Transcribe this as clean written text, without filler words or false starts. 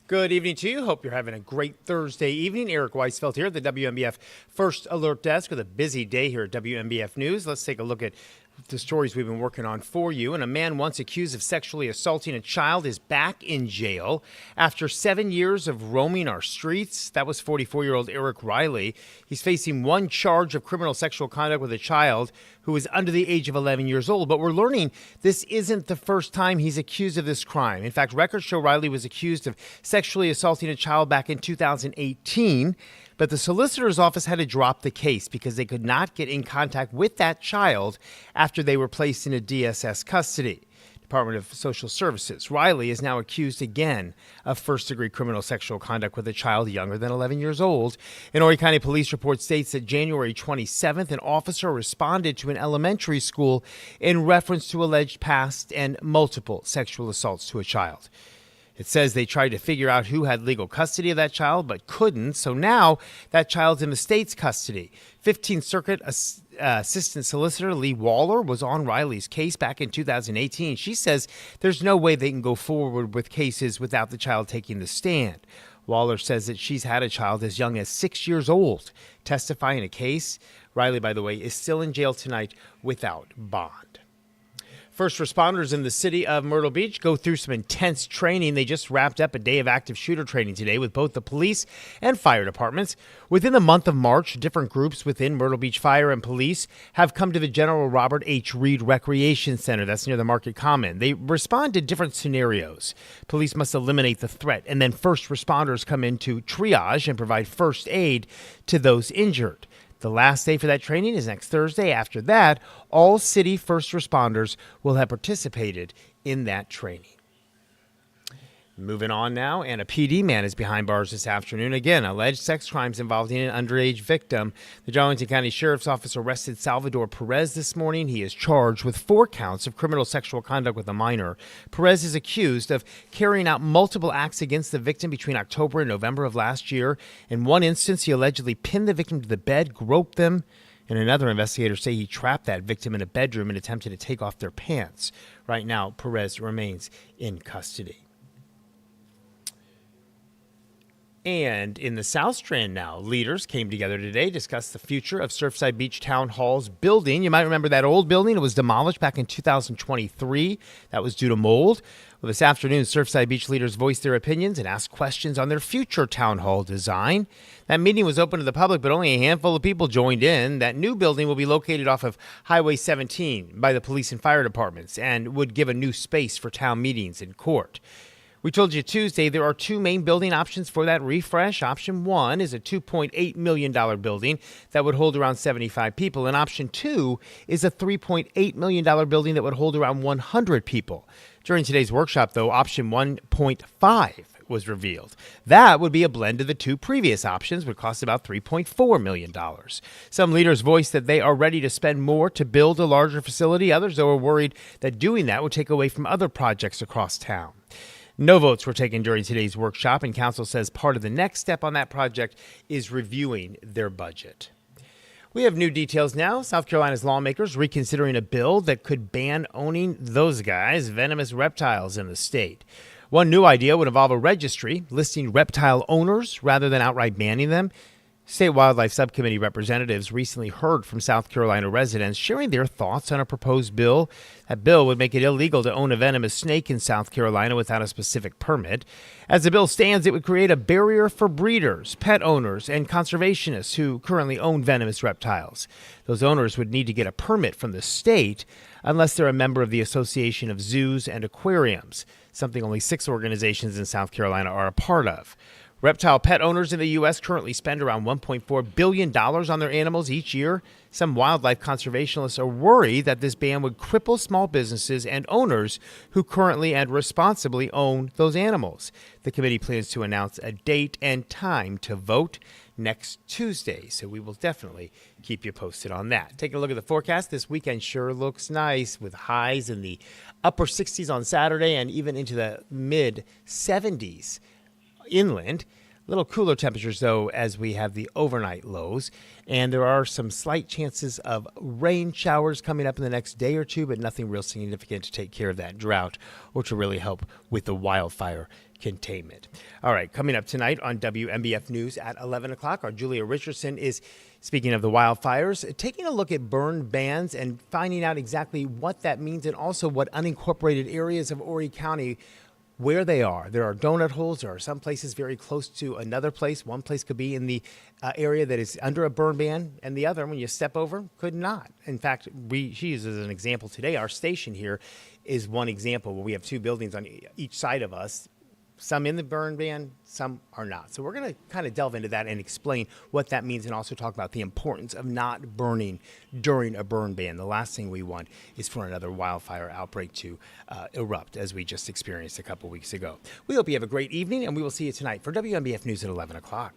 Good evening to you. Hope you're having a great Thursday evening. Eric Weisfeld here at the WMBF First Alert Desk with a busy day here at WMBF News. Let's take a look at the stories we've been working on for you. And a man once accused of sexually assaulting a child is back in jail after 7 years of roaming our streets. That was 44-year-old Eric Riley. He's facing one charge of criminal sexual conduct with a child who is under the age of 11 years old. But we're learning this isn't the first time he's accused of this crime. In fact, records show Riley was accused of sexually assaulting a child back in 2018. But the solicitor's office had to drop the case because they could not get in contact with that child after they were placed into DSS custody. Department of Social Services. Riley is now accused again of first-degree criminal sexual conduct with a child younger than 11 years old. An Horry County police report states that January 27th, an officer responded to an elementary school in reference to alleged past and multiple sexual assaults to a child. It says they tried to figure out who had legal custody of that child, but couldn't. So now that child's in the state's custody. 15th Circuit Assistant Solicitor Lee Waller was on Riley's case back in 2018. She says there's no way they can go forward with cases without the child taking the stand. Waller says that she's had a child as young as 6 years old testify in a case. Riley, by the way, is still in jail tonight without bond. First responders in the city of Myrtle Beach go through some intense training. They just wrapped up a day of active shooter training today with both the police and fire departments. Within the month of March, different groups within Myrtle Beach Fire and Police have come to the General Robert H. Reed Recreation Center. That's near the Market Common. They respond to different scenarios. Police must eliminate the threat, and then first responders come in to triage and provide first aid to those injured. The last day for that training is next Thursday. After that, all city first responders will have participated in that training. Moving on now, and a PD man is behind bars this afternoon. Again, alleged sex crimes involving an underage victim. The Darlington County Sheriff's Office arrested Salvador Perez this morning. He is charged with 4 counts of criminal sexual conduct with a minor. Perez is accused of carrying out multiple acts against the victim between October and November of last year. In one instance, he allegedly pinned the victim to the bed, groped them. And another investigator say he trapped that victim in a bedroom and attempted to take off their pants. Right now, Perez remains in custody. And in the South Strand now, leaders came together today to discuss the future of Surfside Beach Town Hall's building. You might remember that old building. It was demolished back in 2023. That was due to mold. Well, this afternoon, Surfside Beach leaders voiced their opinions and asked questions on their future town hall design. That meeting was open to the public, but only a handful of people joined in. That new building will be located off of Highway 17 by the police and fire departments and would give a new space for town meetings and court. We told you Tuesday there are 2 main building options for that refresh. Option 1 is a $2.8 million building that would hold around 75 people. And option 2 is a $3.8 million building that would hold around 100 people. During today's workshop, though, option 1.5 was revealed. That would be a blend of the 2 previous options, would cost about $3.4 million. Some leaders voiced that they are ready to spend more to build a larger facility. Others, though, are worried that doing that would take away from other projects across town. No votes were taken during today's workshop, and council says part of the next step on that project is reviewing their budget. We have new details now. South Carolina's lawmakers reconsidering a bill that could ban owning those guys, venomous reptiles in the state. One new idea would involve a registry listing reptile owners rather than outright banning them. State Wildlife Subcommittee representatives recently heard from South Carolina residents sharing their thoughts on a proposed bill. That bill would make it illegal to own a venomous snake in South Carolina without a specific permit. As the bill stands, it would create a barrier for breeders, pet owners, and conservationists who currently own venomous reptiles. Those owners would need to get a permit from the state unless they're a member of the Association of Zoos and Aquariums, something only 6 organizations in South Carolina are a part of. Reptile pet owners in the U.S. currently spend around $1.4 billion on their animals each year. Some wildlife conservationists are worried that this ban would cripple small businesses and owners who currently and responsibly own those animals. The committee plans to announce a date and time to vote next Tuesday, so we will definitely keep you posted on that. Taking a look at the forecast, this weekend sure looks nice with highs in the upper 60s on Saturday and even into the mid 70s. Inland. A little cooler temperatures, though, as we have the overnight lows. And there are some slight chances of rain showers coming up in the next day or two, but nothing real significant to take care of that drought or to really help with the wildfire containment. All right, coming up tonight on WMBF News at 11 o'clock, our Julia Richardson is, speaking of the wildfires, taking a look at burn bans and finding out exactly what that means and also what unincorporated areas of Horry County, where they are. There are donut holes. There are some places very close to another place. One place could be in the area that is under a burn ban, and the other, when you step over, could not. In fact, she uses an example today. Our station here is one example where we have two buildings on each side of us. Some in the burn ban, some are not. So we're going to kind of delve into that and explain what that means and also talk about the importance of not burning during a burn ban. The last thing we want is for another wildfire outbreak to erupt, as we just experienced a couple weeks ago. We hope you have a great evening, and we will see you tonight for WMBF News at 11 o'clock.